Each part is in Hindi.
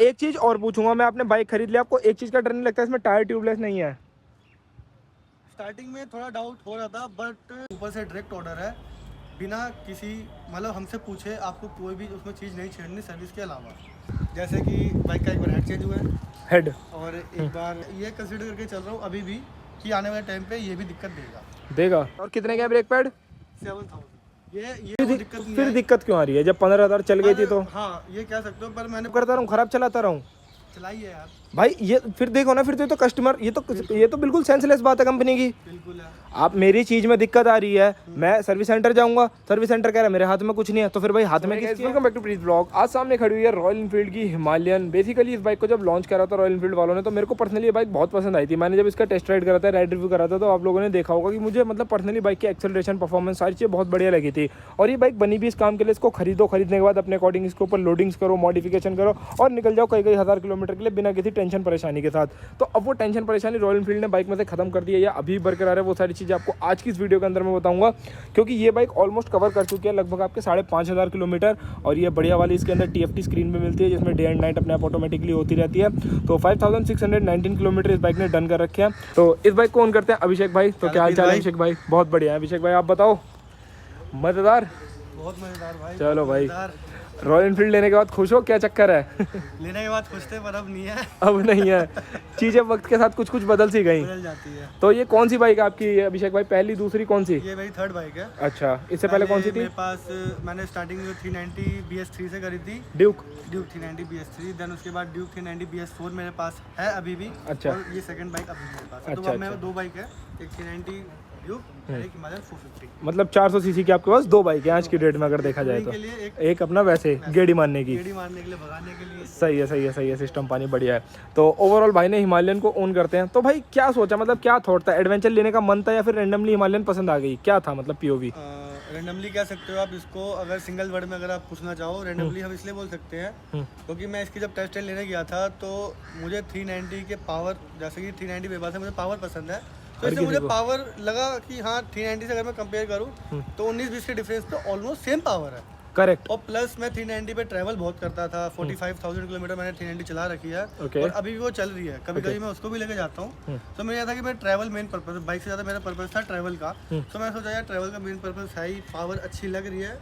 एक चीज़ और पूछूंगा मैं, आपने बाइक खरीद लिया, आपको एक चीज़ का डर नहीं लगता इसमें टायर ट्यूबलेस नहीं है? स्टार्टिंग में थोड़ा डाउट हो रहा था, बट ऊपर से डायरेक्ट ऑर्डर है, बिना किसी मतलब हमसे पूछे आपको कोई भी उसमें चीज़ नहीं छेड़नी सर्विस के अलावा। जैसे कि बाइक का एक बार हेड चेंज हुआ है, हेड और एक बार ये कंसिडर करके चल रहा हूँ अभी भी कि आने वाले टाइम पे ये भी दिक्कत देगा। और कितने का ब्रेक पैड? 7000। ये फिर वो दिक्कत नहीं फिर है। दिक्कत क्यों आ रही है जब 15,000 चल गई थी तो? हाँ ये कह सकते हो, पर मैंने करता रहूँ, खराब चलाता रहूँ चलाई है यार। भाई? ये फिर देखो ना, फिर तो कस्टमर, ये तो बिल्कुल सेंसलेस बात है कंपनी की। बिल्कुल है। आप मेरी चीज में दिक्कत आ रही है, मैं सर्विस सेंटर जाऊंगा, सर्विस सेंटर कह रहा है मेरे हाथ में कुछ नहीं है, तो फिर भाई हाथ में किसकी है? Welcome back to Preet blog. आज सामने खड़ी हुई है रॉयल एनफील्ड की हिमालयन। बेसिकली इस बाइक को जब लॉन्च करा था रॉयल एनफील्ड वालों ने, तो मेरे को पर्सनली ये बाइक बहुत पसंद आई थी। मैंने जब इसका टेस्ट राइड करा था, राइड रिव्यू करा था, तो आप लोगों ने देखा होगा कि मुझे मतलब पर्सनली बाइक की एक्सेलरेशन, परफॉर्मेंस, सारी चीज़ें बहुत बढ़िया लगी थी। और ये बाइक बनी भी इस काम के लिए, इसको खरीदने के बाद अपने अकॉर्डिंग इसके ऊपर लोडिंग्स करो, मॉडिफिकेशन करो और निकल जाओ कई हज़ार किलोमीटर के लिए बिना किसी टेंशन परेशानी के साथ। तो अब वो टेंशन परेशानी रॉयल एनफील्ड ने बाइक में से खत्म कर दी है या अभी बरकरार है, वो सारी चीज़ें आपको आज की इस वीडियो के अंदर मैं बताऊंगा। क्योंकि ये बाइक ऑलमोस्ट कवर कर चुकी है लगभग आपके 5,500 किलोमीटर। और ये बढ़िया वाली इसके अंदर TFT स्क्रीन पे मिलती है, जिसमें डे एंड नाइट अपने आप ऑटोमेटिकली होती रहती है। तो 5,619 किलोमीटर इस बाइक ने डन कर रखे हैं। तो इस बाइक को ऑन करते हैं अभिषेक भाई। तो क्या हाल चाल है अभिषेक भाई? बहुत बढ़िया है अभिषेक भाई, आप बताओ। मजेदार? बहुत मजेदार भाई। चलो भाई, रॉयल एनफील्ड लेने के बाद खुश हो? क्या चक्कर है? लेने के बाद खुश थे, पर अब नहीं है। अब नहीं है, चीजें वक्त के साथ कुछ बदल सी गई, बदल जाती है। तो ये कौन सी बाइक है आपकी अभिषेक भाई? पहली, दूसरी, कौन सी? ये मेरी थर्ड बाइक है। अच्छा, इससे पहले कौन सी थी? मेरे पास मैंने स्टार्टिंग में 390 BS3 से करी थी। ड्यूक 390 BS3, देन उसके बाद ड्यूक 390 BS4 मेरे पास है अभी भी। अच्छा। और ये सेकंड बाइक अभी मेरे पास है। अच्छा, तो अब मैं अच्छा। दो बाइक है, एक 390 ड्यूक और एक हिमालयन 450। मतलब 400 सीसी की आपके पास दो बाइक है आज की डेट में अगर देखा जाए तो। के लिए एक अपना वैसे गेड़ी मारने की। गेड़ी मारने के लिए, भगाने के लिए। सही है, सही है, सही है, सिस्टम पानी बढ़िया है। तो ओवरऑल भाई ने हिमालयन को ओन करते हैं, तो भाई क्या सोचा, मतलब क्या थॉट था? एडवेंचर लेने का मन था या फिर रेंडमली हिमालयन पसंद आ गई? क्या था मतलब POV? रेंडमली कह सकते हो आप इसको, अगर सिंगल वर्ड में अगर आप पूछना चाहो, रेंडमली हम इसलिए बोल सकते हैं क्योंकि मैं इसकी जब टेस्ट लेने गया था तो मुझे 390 के पावर, जैसे कि 390 मेरे पास है, मुझे पावर पसंद है, तो इससे मुझे पावर लगा कि हाँ 390 से अगर मैं कंपेयर करूँ तो 19-20 के डिफरेंस तो ऑलमोस्ट सेम पावर है। करेक्ट। और प्लस मैं 390 पे ट्रैवल बहुत करता था, 45,000 किलोमीटर मैंने 390 चला रखी है। और अभी भी वो चल रही है, कभी कभी मैं उसको भी लेके जाता हूँ। तो मेरा था कि मैं ट्रैवल मेन पर्पज, बाइक से ज़्यादा मेरा पर्पज था ट्रैवल का। तो मैं सोचा यार ट्रैवल का मेन पर्पज है ही, पावर अच्छी लग रही है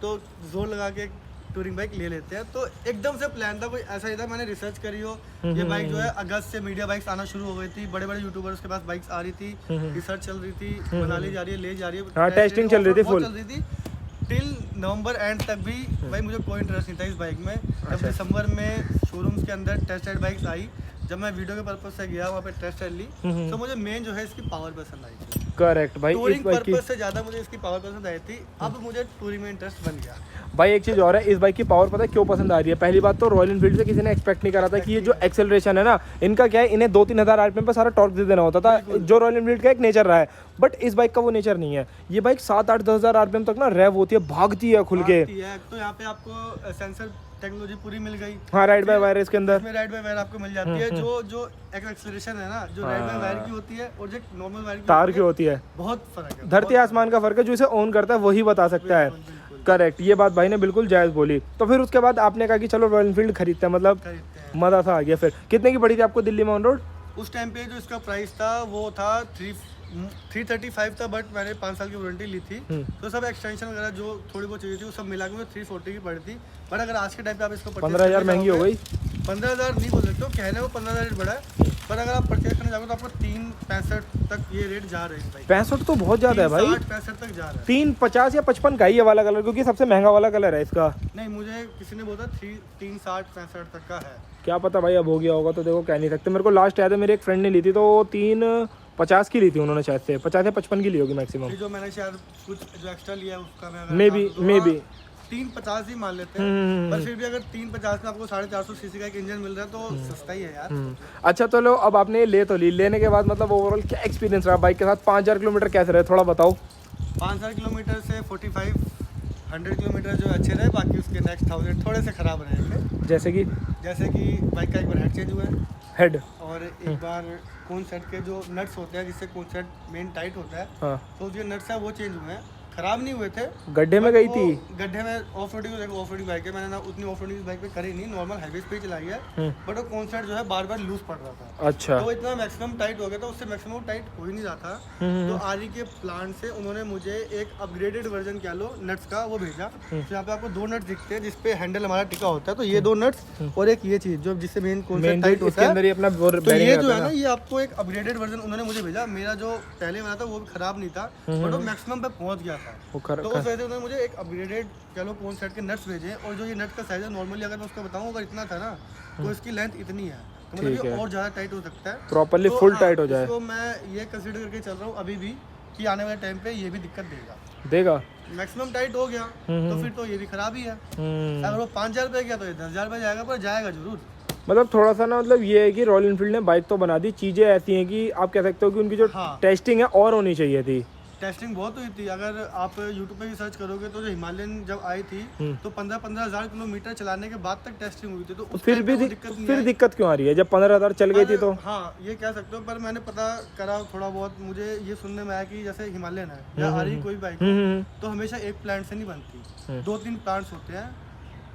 तो जोर लगा के टूरिंग बाइक ले लेते हैं। तो एकदम से प्लान था, कोई ऐसा ही था मैंने रिसर्च करी हो। ये बाइक जो है अगस्त से मीडिया बाइक्स आना शुरू हो गई थी, बड़े बड़े यूट्यूबर्स के पास बाइक्स आ रही थी, रिसर्च चल रही थी, बना ली जा रही है, ले जा रही है। हाँ, टेस्टिंग चल रही थी फुल, चल रही थी टिल नवंबर एंड तक भी। भाई मुझे कोई इंटरेस्ट नहीं था इस बाइक में। जब दिसंबर में शोरूम्स के अंदर टेस्ट राइड बाइक्स आई, जब मैं वीडियो के पर्पज से गया वहाँ पे टेस्ट राइड ली, तो मुझे मेन जो है इसकी पावर पसंद आई थी। करेक्ट भाई, टूरिंग पर्पज से ज़्यादा मुझे इसकी पावर पसंद आई थी। अब मुझे टूरिंग में इंटरेस्ट बन गया। भाई एक चीज़ और है, इस बाइक की पावर पता है क्यों पसंद आ रही है? पहली बात तो रॉयल एनफील्ड से किसी ने एक्सपेक्ट नहीं करा था कि ये जो एक्सेलरेशन है ना, इनका क्या है, इन्हें 2-3 हज़ार RPM पर सारा टॉर्क दे देना होता था, जो रॉयल एनफील्ड का एक नेचर रहा है। बट इस बाइक का वो नेचर नहीं है। ये बाइक 7-8-10 हज़ार RPM तक ना रेव होती है, भागती है खुल के। तो यहाँ पे आपको सेंसर टेक्नोलॉजी पूरी मिल गई। हाँ, राइड बाय वायर इसके अंदर, राइड बाय वायर आपको मिल जाती है। जो एक्सेलरेशन है ना, जो राइड बाय वायर की होती है और जो नॉर्मल वायर की तार की होती है, बहुत फर्क है, धरती आसमान का फर्क है। जो इसे ओन करता है वही बता सकता है। करेक्ट, ये बात भाई ने बिल्कुल जायज़ बोली। तो फिर उसके बाद आपने कहा कि चलो रॉयल एनफील्ड खरीदते हैं, मतलब मज़ा सा आ गया। फिर कितने की पड़ी थी आपको दिल्ली में ऑन रोड? उस टाइम पे जो इसका प्राइस था वो था 335 था, बट मैंने 5 साल की वारंटी ली थी। तो सब एक्सटेंशन वगैरह जो थोड़ी बहुत चाहिए थी वो सब मिला के 340 की पड़ी थी। बट अगर आज के टाइम पे आप इसको 15,000 महंगी हो गई। 15,000 नहीं बोल सकते हो, कहने को 15,000 रेट बड़ा है, पर अगर आप परचेज करने जाओगे तो आपको 365 तक ये रेट जा रहे हैं। 65 तो बहुत ज़्यादा है भाई। 65 तक जा रहा है। 350 या 55 का ही ये वाला कलर, क्योंकि सबसे महंगा वाला कलर है इसका। नहीं, मुझे किसी ने बोला 360-65 तक का है। क्या पता भाई अब हो गया होगा, तो देखो कह नहीं सकते। मेरे को लास्ट याद है, मेरे एक फ्रेंड ने ली थी तो 350 की ली थी उन्होंने, शायद से 50 या 55 की ली होगी मैक्सिमम। जो मैंने शायद कुछ जो एक्स्ट्रा लिया है उसका मैं मे बी 350 ही मान लेते हैं। पर फिर भी अगर 350 में आपको 450 सीसी का एक इंजन मिल रहा है तो सस्ता ही है यार। अच्छा, तो लो, अब आपने ले तो ली, लेने के बाद मतलब ओवरऑल क्या एक्सपीरियंस रहा बाइक के साथ? 5,000 किलोमीटर कैसे रहे, थोड़ा बताओ। 5,000 किलोमीटर से 4500 किलोमीटर जो अच्छे रहे, बाकी उसके नेक्स्ट 1000 थोड़े से खराब रहेंगे। जैसे कि बाइक का एक बार हेड चेंज हुआ है, हेड, और एक बार कोन सेट के जो नट्स होते हैं, जिससे कोन सेट मेन टाइट होता है, हाँ, तो जो नट्स है वो चेंज हुए हैं। खराब नहीं हुए थे, गड्ढे में गई थी। गड्ढे में ऑफ रोडिंग, देखो ऑफ रोडिंग बाइक है, मैंने ना उतनी ऑफ रोडिंग बाइक पे करी नहीं, नॉर्मल हाईवे पे चलाई है, बट वो कॉन्सेप्ट जो है बार बार लूज पड़ रहा था। अच्छा। तो इतना मैक्सिमम टाइट हो गया था, उससे मैक्सिमम टाइट हो ही नहीं रहा था। तो आरी के प्लांट से उन्होंने मुझे एक अपग्रेडेड वर्जन कह लो नट्स का वो भेजा। तो यहाँ पे आपको 2 नट्स दिखते हैं जिसपे हैंडल हमारा टिका होता है, तो ये 2 नट्स और एक ये चीज जो जिससे मेन कॉन्सेप्ट टाइट होता है, तो ये जो है ना, ये आपको एक अपग्रेडेड वर्जन उन्होंने मुझे भेजा। मेरा जो पहले वाला था वो भी खराब नहीं था, बट वो मैक्सिमम पे पहुंच गया था। तो उस वजह से उन्होंने मुझे एक अपग्रेडेड चलो कौन सेट के नट्स भेजे। और जो ये नट का साइज है नॉर्मली अगर मैं उसको बताऊं, अगर इतना था ना तो इसकी लेंथ इतनी है, तो मतलब ये और ज़्यादा टाइट हो सकता है, प्रॉपर्ली फुल टाइट हो जाए। तो मैं ये कंसीडर करके चल रहा हूँ अभी भी कि आने वाले टाइम पे ये भी दिक्कत देगा। मैक्सिमम टाइट हो गया तो फिर तो ये भी खराब ही है। अगर वो 5,000 रुपये गया तो ये 10,000 रुपये जाएगा, पर जाएगा जरूर। मतलब थोड़ा सा ना, मतलब ये है कि रॉयल एनफील्ड ने बाइक तो बना दी, चीज़ें ऐसी हैं कि आप कह सकते हो कि उनकी जो टेस्टिंग है और होनी चाहिए थी। टेस्टिंग बहुत हुई थी। अगर आप यूट्यूब पे भी सर्च करोगे तो जो हिमालयन जब आई थी तो 15,000 किलोमीटर चलाने के बाद तक टेस्टिंग हुई थी, तो फिर भी दिक्कत क्यों आ रही है जब 15,000 चल गई थी? तो हाँ, ये कह सकते हो। पर मैंने पता करा थोड़ा बहुत, मुझे ये सुनने में आया कि जैसे हिमालयन है या आ रही कोई बाइक तो हमेशा एक प्लांट से नहीं बनती, 2-3 प्लांट्स होते हैं।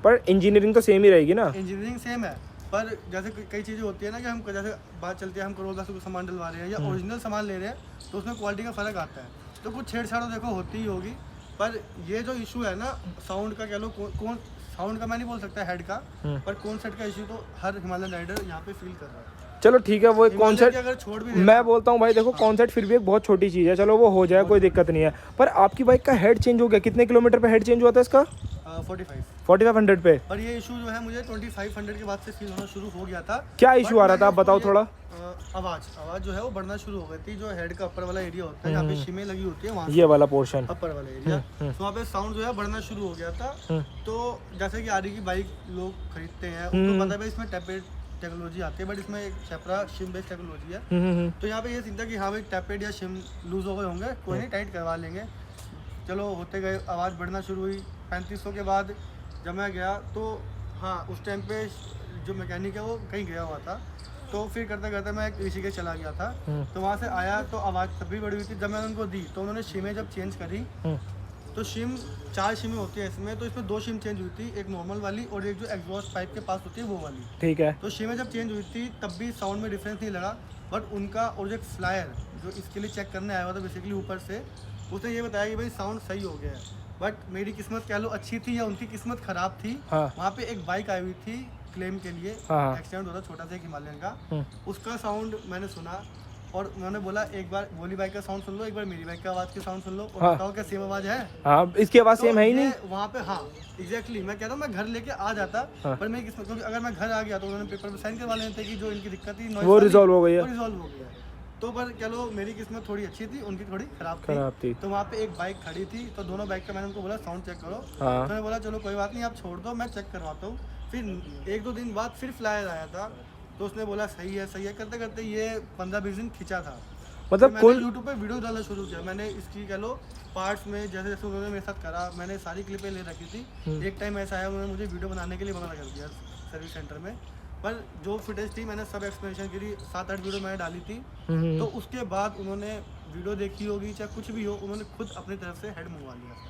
पर इंजीनियरिंग तो सेम ही रहेगी ना? इंजीनियरिंग सेम है, पर जैसे कई चीज़ें होती है ना कि हम जैसे बात चलती है, हम करोड़ का सामान डलवा रहे हैं या ओरिजिनल सामान ले रहे हैं, तो उसमें क्वालिटी का फ़र्क आता है। तो कुछ छेड़छाड़ देखो होती ही होगी, पर ये जो इशू है ना साउंड का, कह लो कौन साउंड का मैं नहीं बोल सकता हेड का, पर कॉन्सेप्ट का इशू तो हर हिमालयन राइडर यहाँ पे फील कर रहा है। चलो ठीक है, वो एक कॉन्सेप्ट अगर छोड़ भी मैं बोलता हूँ भाई, देखो कॉन्सेप्ट फिर भी एक बहुत छोटी चीज़ है, चलो वो हो जाए, कोई दिक्कत नहीं है। पर आपकी बाइक का हेड चेंज हो गया, कितने किलोमीटर पे हेड चेंज हुआ था इसका? 4500 पे। और ये इशू जो है मुझे 2500 के बाद से फील होना शुरू हो गया था। क्या इशू आ रहा था, आप बताओ थोड़ा। आवाज जो है वो बढ़ना शुरू हो गई थी। जो हेड का अपर वाला एरिया होता है, जहाँ पे शिमें लगी होती है, वहाँ ये वाला पोर्शन अपर वाला एरिया, तो वहाँ पे साउंड जो है बढ़ना शुरू हो गया था। तो जैसे कि आरी की बाइक लोग खरीदते हैं, उनको पता है इसमें टैपेड टेक्नोलॉजी आती है, बट इसमें एक सेपरा शिम बेस्ड टेक्नोलॉजी है। तो यहाँ पे ये चिंता कि हाँ भाई टैपेड या शिम लूज हो गए होंगे, कोई नहीं, टाइट करवा लेंगे। चलो होते गए, आवाज़ बढ़ना शुरू हुई। 3500 के बाद जब मैं गया तो हाँ, उस टाइम पे जो मैकेनिक है वो कहीं गया हुआ था, तो फिर करते करते मैं ऋषिकेश चला गया था। तो वहाँ से आया तो आवाज़ तब भी बढ़ी हुई थी। जब मैंने उनको दी तो उन्होंने शिमें जब चेंज करी, तो शिम 4 शिमें होती है इसमें, तो इसमें 2 शिम चेंज हुई थी, एक नॉर्मल वाली और एक जो एग्जॉस्ट पाइप के पास होती है वो वाली। ठीक है। तो शिमें जब चेंज हुई थी तब भी साउंड में डिफरेंस नहीं लगा, बट उनका और जो एक फ्लायर जो इसके लिए चेक करने आया हुआ था बेसिकली ऊपर से, उसने ये बताया कि भाई साउंड सही हो गया है। बट मेरी किस्मत कह लो अच्छी थी या उनकी किस्मत खराब थी। वहाँ पे एक बाइक आई हुई थी क्लेम के लिए, एक्सीडेंट हुआ था छोटा सा एक हिमालयन का, उसका साउंड मैंने सुना और उन्होंने बोला एक बार वोली बाइक का साउंड सुन लो, एक बार मेरी बाइक का आवाज़ की साउंड सुन लो और बताओ क्या सेम आवाज़ है। हाँ, इसकी आवाज़ सेम है ही नहीं वहाँ पे। हाँ एग्जैक्टली, मैं कहता हूँ मैं घर लेके आ जाता, पर मेरी किस्मत, क्योंकि अगर मैं घर आ गया तो उन्होंने पेपर पे साइन करवा लेते कि जो इनकी दिक्कत थी वो रिजॉल्व हो गई है, रिजॉल्व हो गया। तो पर कह लो मेरी किस्मत थोड़ी अच्छी थी, उनकी थोड़ी खराब थी। तो वहाँ पे एक बाइक खड़ी थी, तो दोनों बाइक का मैंने उनको बोला साउंड चेक करो। तो मैंने बोला चलो कोई बात नहीं, आप छोड़ दो, मैं चेक करवाता हूँ। फिर 1-2 दिन बाद फिर फ्लायर आया था, तो उसने बोला सही है सही है, करते करते ये 15-20 दिन खिंचा था। मतलब मैंने यूट्यूब पे वीडियो डालना शुरू किया। मैंने इसकी कह लो पार्ट्स में जैसे जैसे उन्होंने मेरे साथ करा, मैंने सारी क्लिपें ले रखी थी। एक टाइम ऐसा आया उन्होंने मुझे वीडियो बनाने के लिए मना कर दिया सर्विस सेंटर में, पर जो फुटेज थी मैंने सब एक्सप्लेनेशन की 7-8 वीडियो मैंने डाली थी। तो उसके बाद उन्होंने वीडियो देखी होगी चाहे कुछ भी हो, उन्होंने खुद अपनी तरफ से हेड मंगवा लिया।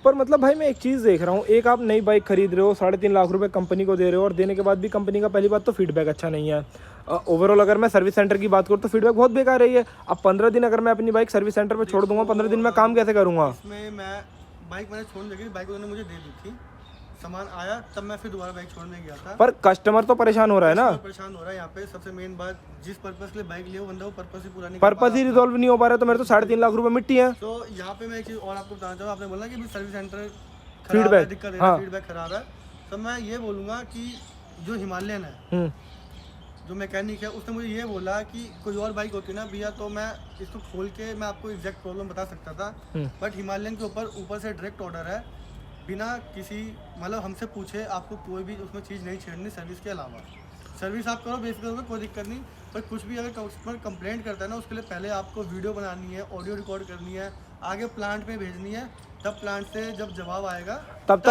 पर मतलब भाई मैं एक चीज़ देख रहा हूँ, एक आप नई बाइक खरीद रहे हो, 3.5 लाख रुपए कंपनी को दे रहे हो, और देने के बाद भी कंपनी का पहली बात तो फीडबैक अच्छा नहीं है। ओवरऑल अगर मैं सर्विस सेंटर की बात करूँ तो फीडबैक बहुत बेकार रही है। अब 15 दिन अगर मैं अपनी बाइक सर्विस सेंटर पे छोड़ दूंगा, 15 दिन में काम कैसे करूँगा? इसमें मैं बाइक मैंने छोड़ने लगी, बाइक उन्होंने मुझे दे दी थी, सामान आया तब मैं फिर दोबारा बाइक छोड़ने गया था। पर कस्टमर तो परेशान हो रहा है ना, परेशान हो रहा है। यहाँ पे सबसे मेन बात, जिस पर्पस के लिए बाइक लिया वो बंदा वो पर्पस ही पूरा नहीं, पर्पस ही रिजॉल्व नहीं हो पा रहा है, तो मेरे तो 3.5 लाख रुपए मिट्टी है। तो यहाँ पे मैं एक चीज़ और आपको बताना चाहूँ, आपने बोला कि सर्विस सेंटर फीडबैक दिक्कत है, फीडबैक खराब है, तो मैं ये बोलूँगा कि जो हिमालयन है, जो मैकेनिक है, उसने मुझे ये बोला कि कोई और बाइक होती ना भैया तो मैं इसको खोल के मैं आपको एग्जैक्ट प्रॉब्लम बता सकता था, बट हिमालयन के ऊपर से डायरेक्ट ऑर्डर है, बिना किसी मतलब हमसे पूछे आपको कोई भी उसमें चीज़ नहीं छेड़नी सर्विस के अलावा। सर्विस आप करो बेफिक्र होकर, कोई दिक्कत नहीं, पर कुछ भी अगर कस्टमर कंप्लेंट करता है ना, उसके लिए पहले आपको वीडियो बनानी है, ऑडियो रिकॉर्ड करनी है, आगे प्लांट में भेजनी है, तब प्लांट से जब जवाब आएगा तब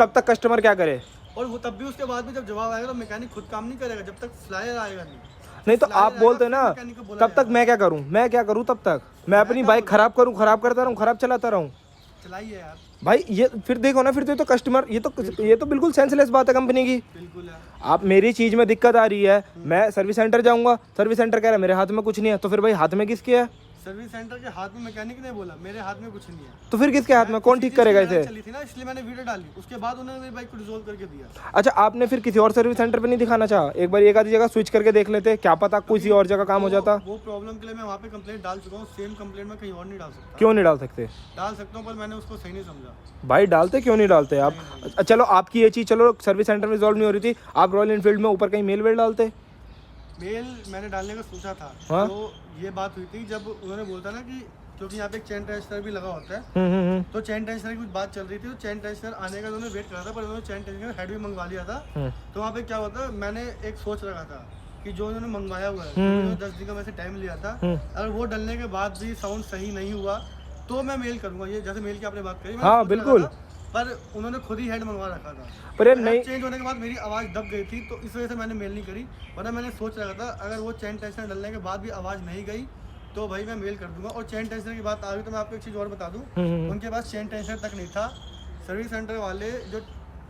तक कस्टमर क्या करे, और वो तब भी उसके बाद भी जब जवाब आएगा तो मैकेनिक खुद काम नहीं करेगा जब तक फ्लायर आएगा नहीं। तो आप बोलते ना तब तक मैं क्या करूं तब तक मैं अपनी बाइक खराब करता रहूं, खराब चलाता रहूं? चलाइए यार भाई। ये फिर देखो ना, फिर तो कस्टमर, ये तो बिल्कुल सेंसलेस बात है कंपनी की। बिल्कुल है। आप मेरी चीज़ में दिक्कत आ रही है, मैं सर्विस सेंटर जाऊंगा, सर्विस सेंटर कह रहा है मेरे हाथ में कुछ नहीं है, तो फिर भाई हाथ में किसके है? सर्विस सेंटर के हाथ में मैकेनिक ने बोला मेरे हाथ में कुछ नहीं है, तो फिर किसके हाथ में? कौन ठीक करेगा इसे? चली थी ना, इसलिए मैंने वीडियो डाली, उसके बाद उन्होंने मेरी बाइक को रिजोल्व करके दिया। अच्छा, आपने फिर किसी और सर्विस सेंटर पे नहीं दिखाना चाहा? एक बार एक आधी जगह स्विच करके देख लेते, क्या पता किसी और जगह काम हो जाता। वो प्रॉब्लम के लिए मैं वहाँ पे कंप्लेंट डाल चुका हूँ, सेम कंप्लेंट मैं कहीं और नहीं डाल सकता। क्यों नहीं डाल सकते? डाल सकता हूँ, पर मैंने उसको सही नहीं समझा। भाई डालते क्यों नहीं डालते आप? चलो आपकी ये चीज़ चलो सर्विस सेंटर में रिजॉल्व नहीं हो रही थी, आप रॉयल एनफील्ड में ऊपर कहीं मेल वेल डालते। मेल मैंने डालने का सोचा था। हाँ? तो ये बात हुई थी जब उन्होंने बोलता ना कि क्योंकि यहाँ पे एक चेन ट्रांसफर भी लगा होता है, तो चेन ट्रांसफर की कुछ बात चल रही थी, तो चेन ट्रांसफर आने का उन्होंने वेट करा था, पर उन्होंने चेन ट्रांसफर हेड भी मंगवा लिया था। तो वहाँ पे क्या होता, मैंने एक सोच रखा था कि जो उन्होंने मंगवाया हुआ है, उन्होंने 10 दिन का वैसे टाइम लिया था, अगर वो डलने के बाद भी साउंड सही नहीं हुआ तो मैं मेल करूंगा। ये जैसे मेल की आपने बात करी, हाँ बिल्कुल, पर उन्होंने खुद ही हेड मंगवा रखा था। पर यार नहीं, चेंज होने के बाद मेरी आवाज़ दब गई थी, तो इस वजह से मैंने मेल नहीं करी, वरना मैंने सोच रखा था अगर वो चेन टेंशनर डलने के बाद भी आवाज़ नहीं गई तो भाई मैं मेल कर दूंगा। और चेन टेंशनर की बात आ रही तो मैं आपको एक चीज़ और बता दूं, उनके पास चेन टेंशनर तक नहीं था। सर्विस सेंटर वाले जो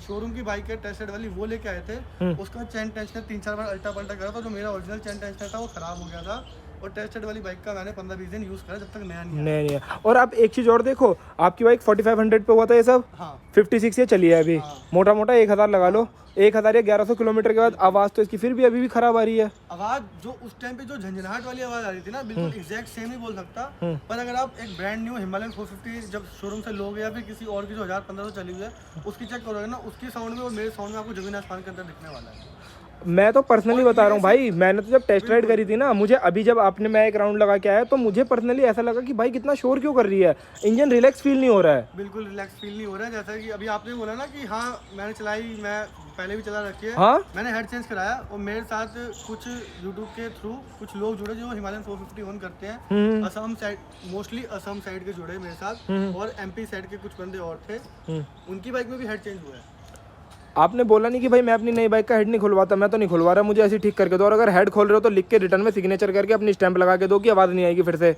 शोरूम की बाइक है टेस्टेड वाली वो लेके आए थे, उसका चेन टेंशनर 3-4 बार अल्टा पल्टा करा था, जो मेरा ओरिजिनल चेन टेंशनर था वो खराब हो गया था, और टेस्टेड वाली बाइक का मैंने 15-20 दिन यूज़ करा जब तक नया नहीं आया। नहीं। और आप एक चीज़ और देखो, आपकी बाइक 4500 पे हुआ था ये सब, हाँ 56 ये चली है अभी, हाँ। मोटा मोटा 1000 लगा लो, 1000 या 1100 किलोमीटर के बाद आवाज़ तो इसकी फिर भी अभी भी खराब आ रही है। आवाज़ जो उस टाइम पे जो झंझनाहट वाली आवाज़ आ रही थी ना, बिल्कुल एग्जैक्ट सेम ही बोल सकता, पर अगर आप एक ब्रांड न्यू हिमालयन 450 जब शोरूम से लोगे या फिर किसी और की जो 1000-1500 चली हुई है उसकी चेक करोगे ना, उसकी साउंड में और मेरे साउंड में आपको जमीन आसमान के अंदर दिखने वाला है। मैं तो पर्सनली बता रहा हूँ भाई, मैंने तो जब टेस्ट राइड करी थी ना, मुझे अभी जब आपने मैं एक राउंड लगा के आया तो मुझे पर्सनली ऐसा लगा कि भाई कितना शोर क्यों कर रही है, इंजन रिलैक्स फील नहीं हो रहा है। बिल्कुल रिलैक्स फील नहीं हो रहा है, जैसा कि अभी आपने बोला ना कि हाँ मैंने चलाई, मैं पहले भी चला रखी है। हाँ मैंने हेड चेंज कराया, और मेरे साथ कुछ यूट्यूब के थ्रू कुछ लोग जुड़े जो हिमालयन 450 ओन करते हैं, Assam side, mostly Assam side के जुड़े मेरे साथ, और एमपी साइड के कुछ बंदे और थे, उनकी बाइक में भी हेड चेंज हुआ है। आपने बोला नहीं कि भाई मैं अपनी नई बाइक का हेड नहीं खुलवाता, मैं तो नहीं खुलवा रहा, मुझे ऐसे ठीक करके दो, और अगर हेड खोल रहे हो तो लिख के रिटर्न में सिग्नेचर करके अपनी स्टैंप लगा के दो कि आवाज़ नहीं आएगी फिर से।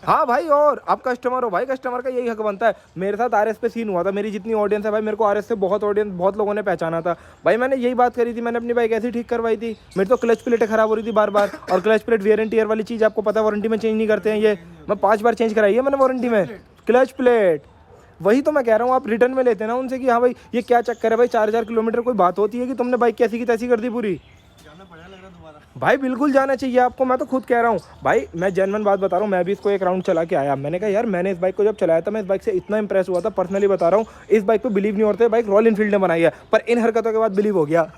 हाँ भाई, और आप कस्टमर हो भाई, कस्टमर का यही हक बनता है। मेरे साथ आरएस पे सीन हुआ था, मेरी जितनी ऑडियंस है भाई, मेरे को आरएस से बहुत लोगों ने पहचाना था भाई। मैंने यही बात करी थी, मैंने अपनी बाइक ऐसी ठीक करवाई थी, मेरी तो क्लच प्लेटें खराब हो रही थी बार बार, और clutch plate wear and tear वाली चीज़ आपको पता है वारंटी में चेंज नहीं करते हैं, ये मैं 5 बार चेंज कराई है मैंने वारंटी में क्लच प्लेट। वही तो मैं कह रहा हूँ, आप रिटर्न में लेते हैं ना उनसे कि हाँ भाई ये क्या चक्कर है भाई, 4000 किलोमीटर कोई बात होती है कि तुमने बाइक कैसी की तैसी कर दी पूरी? जाना पड़ेगा लग रहा दोबारा। भाई बिल्कुल जाना चाहिए आपको, मैं तो खुद कह रहा हूँ भाई, मैं जेन्युइन बात बता रहा हूँ। मैं भी इसको एक राउंड चला के आया, मैंने कहा यार मैंने इस बाइक को जब चलाया था मैं इस बाइक से इतना इंप्रेस हुआ था, पर्सनली बता रहा हूँ, इस बाइक पे बिलीव नहीं होते, बाइक रॉयल एनफील्ड ने बनाई है, पर इन हरकतों के बाद बिलीव हो गया।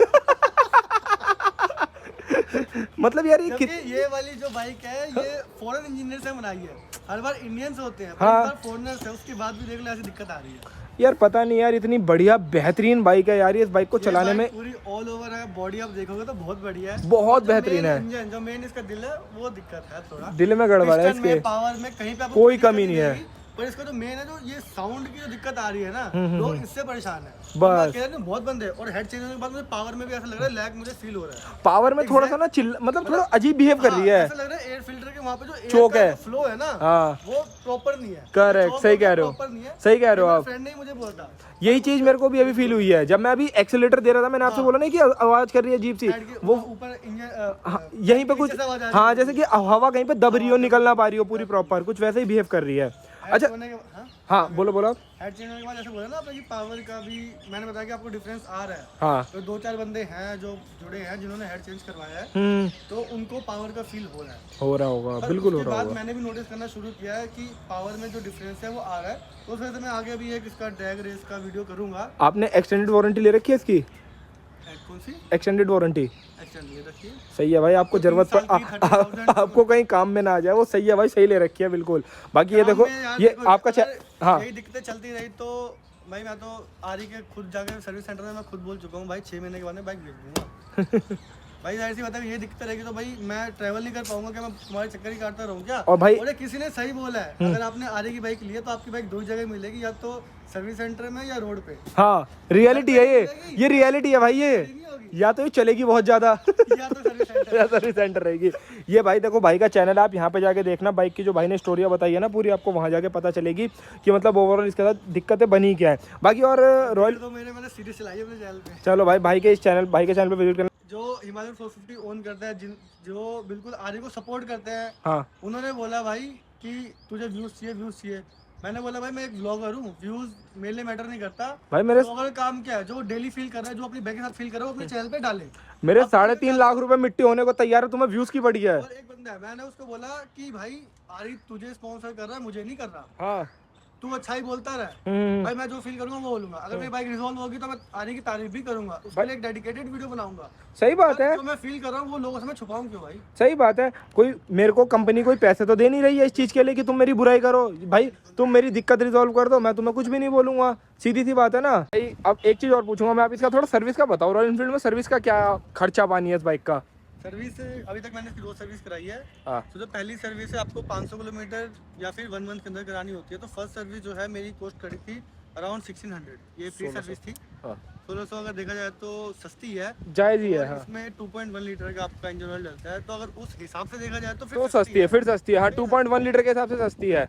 मतलब यार ये वाली जो बाइक है ये फॉरेन इंजीनियर से बनाई है, हर बार इंडियंस होते हैं, हाँ। फॉरेनर्स है, उसके बाद भी देख लो ऐसी दिक्कत आ रही है यार। पता नहीं यार, इतनी बढ़िया बेहतरीन बाइक है यार, इस बाइक को चलाने में पूरी ऑल ओवर है, बॉडी आप देखोगे तो बहुत बढ़िया है, बहुत बेहतरीन है। इंजन जो मेन इसका दिल है वो दिक्कत है, थोड़ा दिल में गड़बड़ है इसके, पावर में कहीं पे आपको कोई कमी नहीं है, पर इसका जो मेन है जो ये साउंड की जो दिक्कत आ रही है ना, लोग इससे परेशान है बस। बहुत बंदे, और हेड चेंज होने के बाद मुझे पावर में भी ऐसा लग रहा है लैग मुझे फील हो रहा है, पावर में थोड़ा सा ना मतलब थोड़ा अजीब बिहेव कर रही है, ऐसा लग रहा है एयर फिल्टर के वहाँ पे जो चोक है, फ्लो है ना, हाँ वो प्रॉपर नहीं है। करेक्ट, सही कह रहे हो, सही कह रहे हो आप। फ्रेंड ने मुझे बोला था यही चीज मेरे को भी अभी फील हुई है, जब मैं अभी एक्सीलेटर दे रहा था, मैंने आपसे बोला नहीं कि आवाज कर रही है अजीब सी, वो ऊपर इंजन यहीं पे कुछ, हाँ जैसे कि हवा कहीं पे दब रही हो, निकल ना पा रही हो पूरी प्रॉपर, कुछ वैसे ही बिहेव कर रही है। अच्छा हाँ बोलो बोलो। हेड चेंज होने के बाद जैसे बोला ना आपने कि पावर का भी मैंने बताया कि आपको डिफरेंस आ रहा है, हाँ तो 2-4 बंदे हैं जो जुड़े हैं जिन्होंने हेड चेंज करवाया है, तो उनको पावर का फील हो रहा होगा, बिल्कुल हो रहा होगा। मैंने भी नोटिस करना शुरू किया है कि पावर में जो डिफरेंस है वो आ रहा है, तो उस वजह से मैं आगे भी एक इसका ड्रैग रेस का वीडियो करूंगा। आपने एक्सटेंडेड वारंटी ले रखी है इसकी? कौन सी एक्सटेंडेड वारंटी? एक्सटेंड ले रखी है। सही है भाई, आपको जरूरत पर आपको कहीं काम में ना आ जाए, वो सही है भाई, सही ले रखी है बिल्कुल। बाकी ये देखो ये आपका हाँ यही दिक्कतें चलती रही तो भाई मैं तो आरी के खुद जाकर सर्विस सेंटर में मैं खुद बोल चुका हूँ भाई 6 महीने के बाद में बाइक बेच दूंगा। भाई जाहिर सी बात है ये दिक्कत रहेगी तो भाई मैं ट्रैवल नहीं कर पाऊंगा, क्या मैं तुम्हारे चक्कर ही काटता रहूं क्या? और भाई और किसी ने सही बोला है, अगर आपने आरे की बाइक ली है तो आपकी बाइक दो जगह मिलेगी, या तो सर्विस सेंटर में या रोड पे। हाँ रियलिटी है ये रियलिटी है भाई ये, या तो ये चलेगी बहुत ज्यादा या तो सर्विस सेंटर या सर्विस सेंटर रहेगी। ये भाई देखो भाई का चैनल है, आप यहाँ पे जाके देखना, बाइक की जो भाई ने स्टोरियाँ बताई है ना पूरी, आपको वहाँ जाके पता चलेगी कि मतलब ओवरऑल इसके साथ दिक्कतें बनी क्या है। बाकी और रॉयल तो मैंने सीरीज चलाई है अपने चैनल पे। चलो भाई के चैनल पे विजिट करना। जो हिमालयन 450 ओन करता है, जो बिल्कुल आरे को सपोर्ट करते हैं, हाँ उन्होंने बोला भाई कि तुझे व्यूज चाहिए। मैंने बोला भाई मैं एक ब्लॉगर हूँ, व्यूज मेरे लिए मैटर नहीं करता भाई मेरे ब्लॉगर काम क्या है, जो डेली फील कर रहा है, जो अपनी बाइक के साथ फील कर रहा है, वो अपने चैनल पे डाले। मेरे 3.5 लाख रुपए मिट्टी होने को तैयार है, तुम्हें व्यूज की बढ़िया है। और एक बंदा है, मैंने उसको बोला कि भाई आरी तुझे स्पॉन्सर कर रहा है, मुझे नहीं कर रहा, हाँ तू अच्छा ही बोलता रहे। भाई मैं जो फील करूंगा वो बोलूंगा, अगर मेरी बाइक रिजॉल्व होगी तो मैं आरी की तारीफ भी करूंगा, उसके लिए एक डेडिकेटेड वीडियो बनाऊंगा। सही बात है, जो मैं फील कर रहा हूँ वो लोगों से मैं छुपाऊं क्यों भाई? सही बात है। कोई मेरे को कंपनी कोई पैसे तो दे नहीं रही है इस चीज के लिए कि तुम मेरी बुराई करो। भाई तुम मेरी दिक्कत रिजॉल्व कर दो, मैं तुम्हें कुछ भी नहीं बोलूंगा, सीधी सी बात है ना भाई। अब एक चीज और पूछूंगा मैं, आप इसका थोड़ा सर्विस का बताओ, रॉयल एनफील्ड में सर्विस का क्या खर्चा पानी है इस बाइक का? सर्विस अभी तक मैंने इसकी 2 सर्विस कराई है। हाँ। तो जो पहली सर्विस है आपको 500 किलोमीटर या फिर 1 मंथ के अंदर करानी होती है। तो फर्स्ट सर्विस जो है मेरी कॉस्ट करी थी अराउंड 1600, ये फ्री सर्विस थी। 1600 अगर देखा जाए तो सस्ती है, जायज ही है। हाँ। इसमें 2.1 लीटर का आपका इंजन ऑयल डलता है, तो अगर उस हिसाब से देखा जाए तो तो सस्ती है, फिर सस्ती है। हाँ 2.1 लीटर के हिसाब से सस्ती है,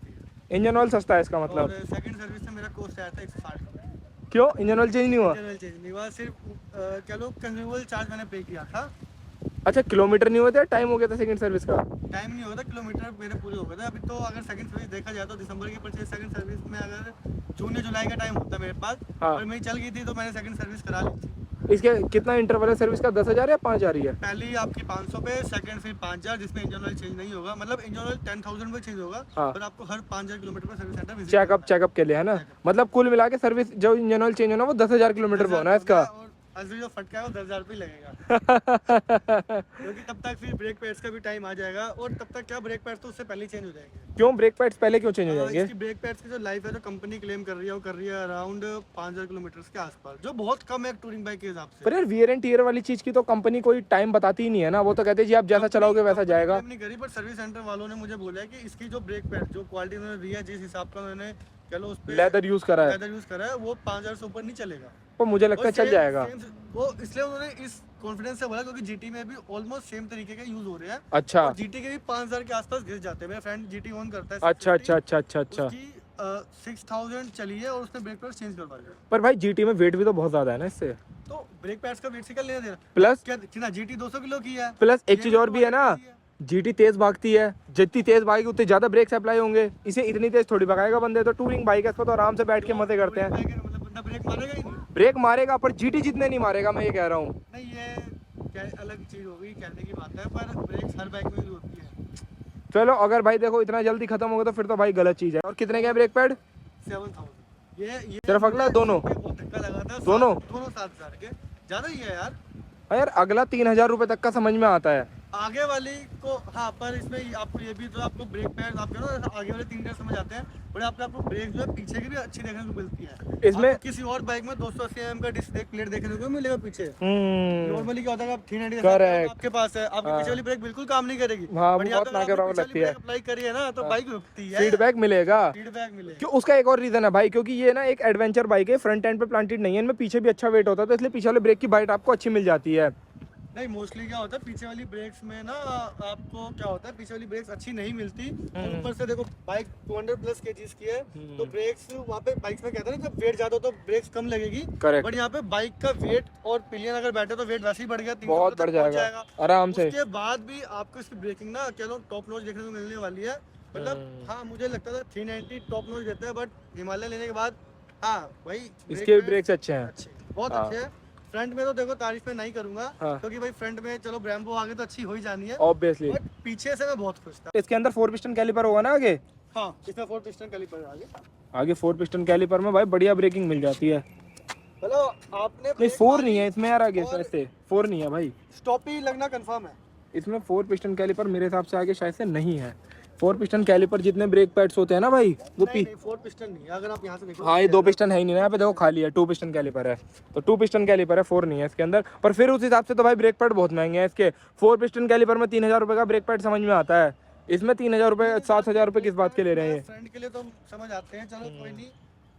इंजन ऑयल सस्ता है इसका मतलब। और सेकंड सर्विस से मेरा कॉस्ट आया था 160 रुपये। क्यों इंजन ऑयल चेंज नहीं हुआ? इंजन ऑयल चेंज नहीं हुआ, सिर्फ क्या लो कंज्यूमेबल चार्ज मैंने पे किया था। अच्छा किलोमीटर नहीं हुए थे, टाइम हो गया था सेकंड सर्विस का? टाइम नहीं होता, किलोमीटर मेरे पूरे हो गए थे। अभी तो अगर सेकंड सर्विस देखा जाए तो दिसंबर की परचेज सेकंड सर्विस में अगर जून या जुलाई का टाइम होता है मेरे पास, हाँ। और मेरी चल गई थी तो मैंने सेकंड सर्विस करा ली थी। इसके कितना इंटरवल है सर्विस का, 10,000 या 5,000 ही है? पहली आपकी 500 पे, सेकंड फिर 5000, जिसमें इंजन ऑयल चेंज नहीं होगा, मतलब इंजन ऑयल 10,000 पे चेंज होगा। हाँ। पर आपको हर 5000 किलोमीटर पर सर्विस सेंटर विजिट चेकअप के लिए है ना, मतलब कुल मिला के सर्विस जो इंजन ऑयल चेंज होना वो 10,000 किलोमीटर पे होना है इसका। असली जो फटका है वो 10,000 रुपये लगेगा क्योंकि तब तक फिर ब्रेक पैड्स का भी टाइम आ जाएगा, और तब तक क्या ब्रेक पैड्स तो उससे पहले चेंज हो जाएंगे। क्यों ब्रेक पैड्स पहले क्यों चेंज हो जाएंगे? इसकी ब्रेक पैड्स की जो लाइफ है, जो कंपनी क्लेम कर रही है, वो कर रही है अराउंड 5000 किलोमीटर के आसपास, जो बहुत कम है टूरिंग बाइक के हिसाब से। पर यार वियर एंड टियर वाली चीज की तो कंपनी कोई टाइम बताती ही नहीं है ना, वो तो कहते हैं जी आप जैसा चलाओगे वैसा जाएगा। नहीं करी, पर सर्विस सेंटर वालों ने मुझे बोला है कि इसकी जो ब्रेक पैड जो क्वालिटी उन्होंने दी है, जिस हिसाब का उन्होंने चलो उस पे लेदर यूज करा है, वो 5000 से ऊपर नहीं चलेगा। तो मुझे लगता है चल जाएगा वो इसलिए उन्होंने इस कॉन्फिडेंस से बोला क्योंकि जीटी में भी ऑलमोस्ट सेम तरीके के यूज हो रहे हैं। अच्छा। जीटी के भी 5000 के आसपास गिर जाते हैं। मेरा फ्रेंड जीटी ओन करता है। अच्छा अच्छा अच्छा अच्छा अच्छा। उसकी 6000 चली है और उसने ब्रेक पैड चेंज करवा लिया। पर भाई जीटी में वेट भी तो बहुत ज्यादा है ना इससे, तो ब्रेक पैड्स का वेट से क्या लेना देना। प्लस क्या कितना जीटी 200 किलो की है। प्लस एक चीज और भी है ना, जीटी तेज भागती है, जितनी तेज भागेगी उतनी ज्यादा ब्रेक अप्लाई होंगे, इसे इतनी तेज थोड़ी भगाएगा बंदे। तो टूरिंग बाइक है, इसको तो आराम से बैठ के मजे करते हैं। मतलब बंदा ब्रेक मारेगा ही नहीं। ब्रेक मारेगा पर जीटी जितने नहीं मारेगा, मैं ये कह रहा हूँ। नहीं ये क्या अलग चीज होगी, कहने की बात है, पर ब्रेक हर बाइक में यूज होती है। चलो अगर भाई देखो इतना जल्दी खत्म होगा तो फिर तो भाई गलत चीज है। और कितने के ब्रेक पैड? 7000। ये सिर्फ अगला दोनों बहुत धक्का लगा था। दोनों 7000 के ज्यादा ही है यार। यार अगला 3,000 रुपए तक का समझ में आता है। आगे वाली को हाँ, पर इसमें आपको ये भी तो आपको ब्रेक पैड आप कह रहे हो आगे वाले 3 टायर समझ आते हैं, बट आपको ब्रेक जो है पीछे की भी अच्छी देखने को मिलती है। इसमें किसी और बाइक में 280 mm का डिस्क ब्रेक प्लेट देखने को मिलेगा पीछे। नॉर्मली क्या होता है, आप 390 आपके पास है, आपकी पीछे वाली ब्रेक बिल्कुल काम नहीं करेगी। हाँ, बहुत नाकाबराबर लगती है। अप्लाई करिए ना तो बाइक रुकती है, फीडबैक मिलेगा। क्यों? उसका एक और रीजन है भाई, क्योंकि ये ना एक एडवेंचर बाइक है, फ्रंट एंड पे प्लांटेड नहीं है, इनमें पीछे भी अच्छा वेट होता है, तो इसलिए पीछे वाले ब्रेक की बाइट आपको अच्छी मिल जाती है। नहीं मोस्टली क्या होता है पीछे वाली ब्रेक्स में ना, आपको क्या होता है पीछे वाली ब्रेक्स अच्छी नहीं मिलती। और ऊपर से देखो बाइक 200+ kgs की है, तो ब्रेक्स वहाँ पे बाइक्स में कहते हैं ना जब वेट ज्यादा हो तो ब्रेक्स कम लगेगी। बट यहाँ पे बाइक का वेट और पिलियन अगर बैठे तो वेट वैसे ही बढ़ गया, 300 बहुत बढ़ जाएगा आराम से। उसके बाद भी आपको इसकी ब्रेकिंग ना चलो टॉप नॉच देखने को मिलने वाली है। मतलब हाँ मुझे लगता था 390 टॉप नॉच देता है, बट हिमालय लेने के बाद हाँ भाई इसके ब्रेक्स अच्छे हैं, बहुत अच्छे हैं। फ्रंट में तो देखो तारीफ में नहीं करूंगा, क्योंकि भाई फ्रंट में चलो ब्रेम्बो आगे तो अच्छी हो ही जानी है ऑब्वियसली, बट पीछे से मैं बहुत खुश था। इसके अंदर 4 पिस्टन कैलिपर होगा ना आगे? हाँ इसमें 4 पिस्टन कैलिपर आगे 4 पिस्टन कैलिपर में भाई बढ़िया ब्रेकिंग मिल जाती है। मतलब आपने नहीं 4 नहीं है इसमें यार, आगे से 4 नहीं है भाई, स्टॉप ही लगना कंफर्म है। इसमें 4 पिस्टन कैलिपर मेरे हिसाब से आगे शायद से नहीं है। 4 पिस्टन कैलिपर जितने ब्रेक पैड्स होते हैं ना भाई वो नहीं 4 पिस्टन नहीं है, अगर आप यहाँ से देखो। हाँ ये 2 पिस्टन है ही नहीं ना, यहाँ पे देखो खाली है, 2 पिस्टन कैलिपर है, तो 2 पिस्टन कैलिपर है, 4 नहीं है इसके अंदर। पर फिर उस हिसाब से तो भाई ब्रेक पैड बहुत महंगे हैं इसके। 4 पिस्टन कैलिपर में 3000 रुपये का ब्रेक पैड समझ में आता है, इसमें 3000 रुपये 7000 रुपये किस बात के ले रहे हैं? फ्रेंड के लिए तो समझ आते हैं, चलो कोई नहीं,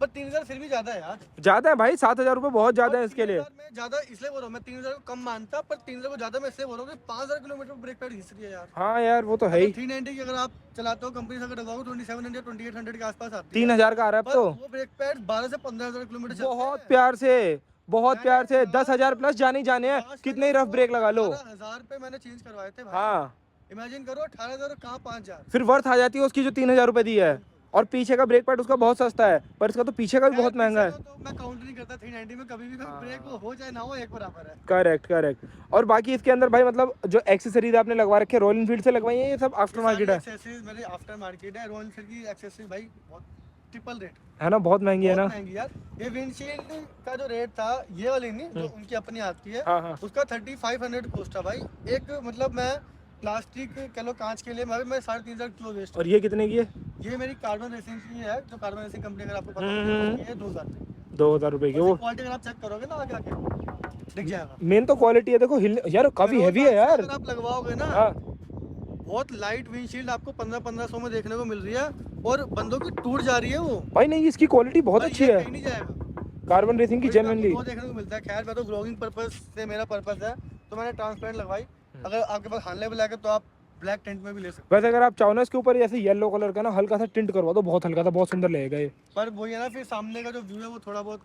पर 3000 फिर भी ज्यादा है यार। ज्यादा है भाई, 7000 रुपये बहुत ज्यादा है इसके लिए। मैं ज्यादा इसलिए बोल रहा हूँ, मैं 3000 को कम मानता, पर 3000 को ज्यादा मैं इसलिए बोल रहा हूँ कि 5000 किलोमीटर ब्रेक पैड घिस रही है यार। हाँ यार वो तो है ही। 390 की अगर आप चलाते हो कंपनी से अगर लगाओ 2700 2800 के आसपास आती है। 3000 का आ रहा है अब तो। वो ब्रेक पैड 12 से 15000 किलोमीटर चलते हैं। बहुत प्यार से, बहुत प्यार से 10,000 प्लस जाने ही जाने हैं, कितने ही रफ ब्रेक लगा लो। 18000 पे मैंने चेंज करवाए थे भाई। हाँ इमेजिन करो 18000 कहाँ 5000। फिर वर्थ आ जाती है उसकी जो 3000 रुपये दी है। और पीछे का ब्रेक पैड उसका बहुत सस्ता है, पर इसका तो पीछे का भी बहुत महंगा है। तो मैं काउंट नहीं करता 390 में कभी भी ब्रेक वो हो चाहे ना हो एक बराबर है। Correct correct. और बाकी इसके अंदर भाई मतलब जो एक्सेसरीज आपने लगवा रखे रॉयल एनफील्ड से लगवाई है, ये सब आफ्टर मार्केट है? एक्सेसरीज मेरे आफ्टर मार्केट है। रॉयल एनफील्ड की एक्सेसरीज भाई बहुत ट्रिपल रेट है ना, बहुत महंगी है ना। महंगी यार। ये विंडशील्ड का जो रेट था, ये वाली नहीं जो उनकी अपनी आती है, हाँ। उसका 3500 कॉस्ट था भाई। एक मतलब मैं प्लास्टिक कह लो कांच के लिए मैं 3500 किलो वेस्ट। और ये कितने की है? ये मेरी कार्बन रेसिंग की है, जो कार्बन रेसिंग कंपनी अगर आपको पता है 2000 2000 रुपए की। वो क्वालिटी अगर आप चेक करोगे ना आगे आके दिख जाएगा। मेन तो क्वालिटी है, देखो हिल यार काफी हैवी है यार। अगर आप लगवाओगे ना हाँ। बहुत लाइट विंडशील्ड आपको 1500 में देखने को मिल रही है, और बंदों की टूट जा रही है वो भाई नहीं इसकी क्वालिटी बहुत अच्छी है, कहीं नहीं जाएगा। कार्बन रेसिंग की जेन्युइनली वो देखने को मिलता है। खैर मैं तो ब्लॉगिंग पर्पस से मेरा पर्पस है, तो मैंने ट्रांसपेरेंट लगवाई। अगर आपके पास हाई लेवल है तो आप ब्लैक टेंट में भी ले सकते वैसे अगर आप चाहो ना इसके ऊपर ऐसे येलो कलर का ना हल्का सा टिंट करवा दो, बहुत हल्का सा, बहुत सुंदर लगेगा ये। पर वो ये ना फिर सामने का जो व्यू है वो थोड़ा बहुत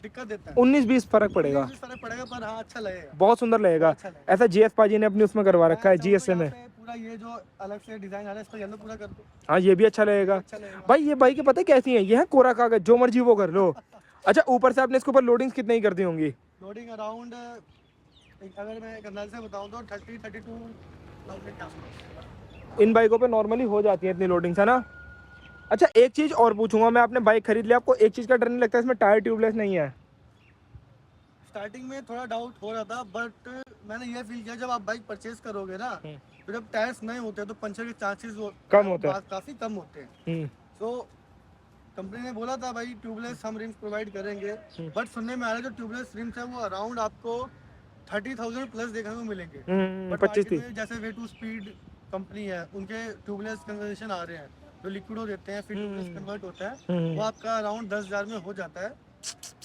दिक्कत देता है। 19-20 फर्क पड़ेगा, फर्क पड़ेगा, पर हाँ अच्छा लगेगा, बहुत सुंदर लगेगा। ऐसा जीएस पाजी ने अपनी उसमें करवा रखा है, जीएसए में पूरा ये जो अलग से डिजाइन आ रहा है इसको येलो पूरा कर दो। हाँ ये भी अच्छा लगेगा भाई। ये बाइक पता है कैसी है, ये है कोरा कागज, जो मर्जी वो कर लो। अच्छा ऊपर से आपने इसके ऊपर लोडिंग्स कितने ही कर दी होंगी? लोडिंग अराउंड अगर मैं एक अंदाजे से बताऊं तो 30-32,000 इन बाइकों पे नॉर्मली हो जाती है इतनी लोडिंग्स, है ना। अच्छा एक चीज और पूछूंगा मैं, आपने बाइक खरीद लिया, आपको एक चीज का डर नहीं लगता इसमें टायर ट्यूबलेस नहीं है? स्टार्टिंग में थोड़ा डाउट हो रहा था, बट मैंने ये फील किया जब आप बाइक परचेज करोगे ना, तो जब टायर्स नए होते हैं तो पंचर के चांसेस कम होते हैं, काफी कम होते हैं। तो कंपनी ने बोला था भाई ट्यूबलेस हम रिम्स प्रोवाइड करेंगे, बट सुनने में आ रहा है जो ट्यूबलेस रिम्स है वो अराउंड आपको 30,000 प्लस देखने को मिलेंगे। 25-30 जैसे वे टू स्पीड कंपनी है, उनके ट्यूबलेस कन्वर्जन आ रहे हैं, जो लिक्विडो देते हैं फिर ट्यूबलेस कन्वर्ट होता है, वो आपका अराउंड 10,000 में हो जाता है।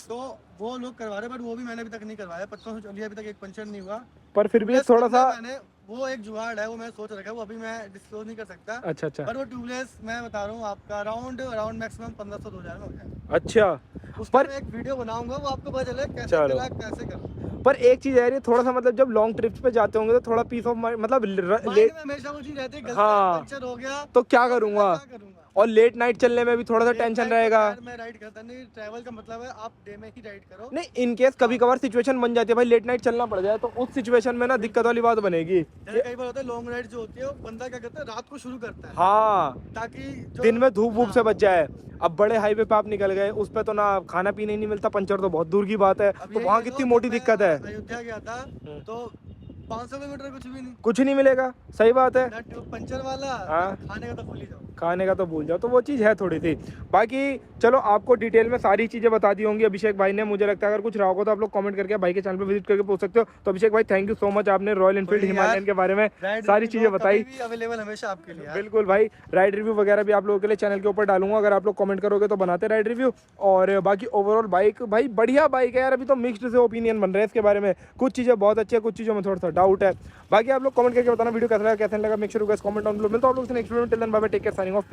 तो वो लोग करवा रहे हैं, बट वो भी मैंने अभी तक नहीं करवाया। 55 चलिए अभी तक एक पंचर नहीं हुआ, पर फिर भी थोड़ा सा मैंने वो एक जुगाड़ है वो मैं सोच रखा है, वो अभी मैं डिस्क्लोज नहीं कर सकता। अच्छा अच्छा। पर वो ट्यूबलेस मैं बता रहा हूँ आपका अराउंड मैक्सिमम 1500-2000 में हो जाएगा। अच्छा उस पर एक वीडियो बनाऊंगा, वो आपको पता चले कैसे चला कैसे करो। पर एक चीज है यार, थोड़ा सा मतलब जब लॉन्ग ट्रिप्स पे जाते होंगे तो थोड़ा पीस ऑफ माइंड मतलब हमेशा वो चीज रहती है, पंचर हो गया तो क्या करूंगा, और लेट नाइट चलने में भी थोड़ा सा टेंशन रहेगा। मैं राइड करता नहीं, ट्रैवल का मतलब है आप डे में ही राइड करो। नहीं इन केस कभी कभार सिचुएशन बन जाती है भाई, लेट नाइट चलना पड़ जाए, तो उस सिचुएशन में ना दिक्कत वाली बात बनेगी। कई बार होता है लॉन्ग राइड जो होती है वो बंदा क्या करता है रात को शुरू करता है, हाँ ताकि दिन में धूप वूप से बच जाए। अब बड़े हाईवे पे आप निकल गए, उस पे तो ना खाना पीना ही नहीं मिलता, पंचर तो बहुत दूर की बात है, तो वहाँ कितनी मोटी दिक्कत है। अयोध्या गया था तो 500 किलोमीटर कुछ नहीं मिलेगा, सही बात है। पंचर वाला, हाँ खाने का तो भूल ही जाओ, खाने का तो भूल जाओ, तो वो चीज़ है थोड़ी सी। बाकी चलो आपको डिटेल में सारी चीज़ें बता दी होंगी अभिषेक भाई ने, मुझे लगता है अगर कुछ रहा होगा तो आप लोग कमेंट करके भाई के चैनल पे विजिट करके पूछ सकते हो। तो अभिषेक भाई थैंक यू सो मच, आपने रॉयल एनफील्ड हिमालयन के बारे में सारी चीज़ें बताई। अवेलेबल हमेशा आपके लिए। बिल्कुल भाई, राइड रिव्यू वगैरह भी आप लोगों के लिए चैनल के ऊपर डालूंगा, अगर आप लोग कमेंट करोगे तो बनाते राइड रिव्यू। और बाकी ओवरऑल बाइक भाई बढ़िया बाइक है यार, अभी तो मिक्स्ड से ओपिनियन बन रहे हैं इसके बारे में, कुछ चीज़ें बहुत अच्छी है, कुछ चीज़ों में थोड़ा सा डाउट है। बाकी आप लोग कमेंट करके बताना वीडियो कैसा लगा, कैसा नहीं लगा। Make sure you guys comment down below. मिलता हूं आप लोगों से नेक्स्ट वीडियो में। Till then bye bye, take care, signing of.